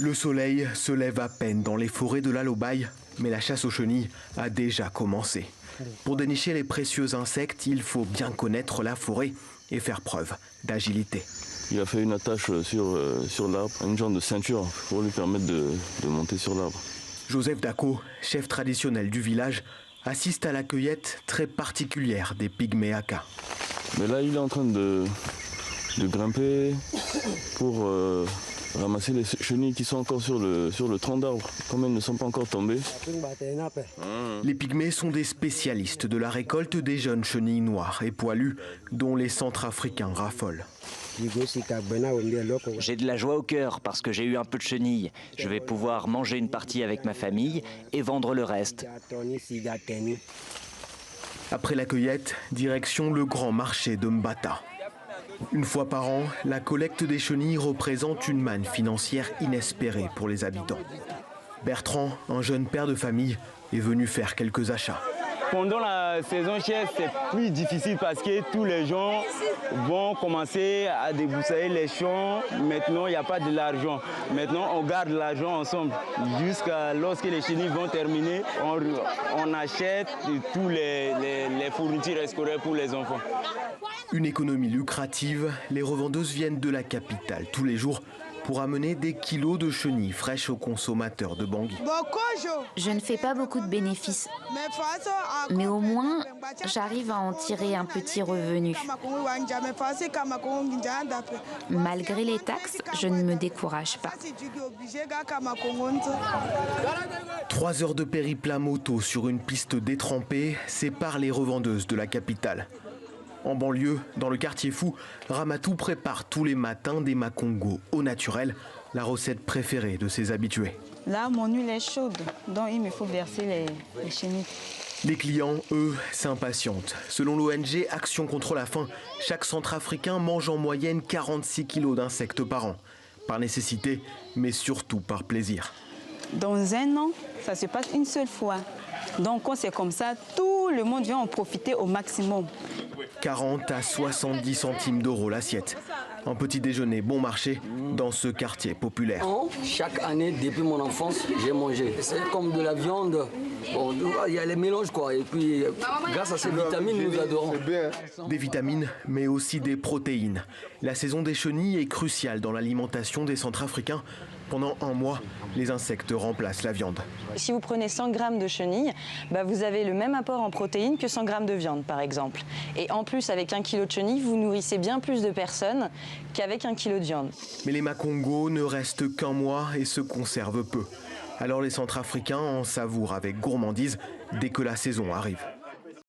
Le soleil se lève à peine dans les forêts de l'Alobaye, mais la chasse aux chenilles a déjà commencé. Pour dénicher les précieux insectes, il faut bien connaître la forêt et faire preuve d'agilité. Il a fait une attache sur l'arbre, une genre de ceinture pour lui permettre de monter sur l'arbre. Joseph Dako, chef traditionnel du village, assiste à la cueillette très particulière des pygmées Aka. Mais là, il est en train de grimper pour ramasser les chenilles qui sont encore sur le tronc d'arbre, comme elles ne sont pas encore tombées. Les pygmées sont des spécialistes de la récolte des jeunes chenilles noires et poilues dont les Centrafricains raffolent. J'ai de la joie au cœur parce que j'ai eu un peu de chenilles. Je vais pouvoir manger une partie avec ma famille et vendre le reste. Après la cueillette, direction le grand marché de Mbata. Une fois par an, la collecte des chenilles représente une manne financière inespérée pour les habitants. Bertrand, un jeune père de famille, est venu faire quelques achats. Pendant la saison chère, c'est plus difficile parce que tous les gens vont commencer à débroussailler les champs. Maintenant, il n'y a pas de l'argent. Maintenant, on garde l'argent ensemble. Jusqu'à lorsque les chenilles vont terminer, on achète tous les fournitures scolaires pour les enfants. Une économie lucrative, les revendeuses viennent de la capitale tous les jours pour amener des kilos de chenilles fraîches aux consommateurs de Bangui. Je ne fais pas beaucoup de bénéfices, mais au moins, j'arrive à en tirer un petit revenu. Malgré les taxes, je ne me décourage pas. 3 heures de périple à moto sur une piste détrempée séparent les revendeuses de la capitale. En banlieue, dans le quartier fou, Ramatou prépare tous les matins des makongos au naturel, la recette préférée de ses habitués. Là, mon huile est chaude, donc il me faut verser les chenilles. Les clients, eux, s'impatientent. Selon l'ONG Action contre la faim, chaque Centrafricain mange en moyenne 46 kilos d'insectes par an. Par nécessité, mais surtout par plaisir. Dans un an, ça se passe une seule fois. Donc quand c'est comme ça, tout le monde vient en profiter au maximum. 40 à 70 centimes d'euros l'assiette. Un petit déjeuner bon marché dans ce quartier populaire. Chaque année, depuis mon enfance, j'ai mangé. C'est comme de la viande. Bon, il y a les mélanges quoi. Et puis, grâce à ces vitamines, nous adorons. Des vitamines, mais aussi des protéines. La saison des chenilles est cruciale dans l'alimentation des Centrafricains. Pendant un mois, les insectes remplacent la viande. Si vous prenez 100 grammes de chenilles, vous avez le même apport en protéines que 100 grammes de viande, par exemple. Et en plus, avec 1 kilo de chenilles, vous nourrissez bien plus de personnes qu'avec 1 kilo de viande. Mais les makongos ne restent qu'un mois et se conservent peu. Alors les Centrafricains en savourent avec gourmandise dès que la saison arrive.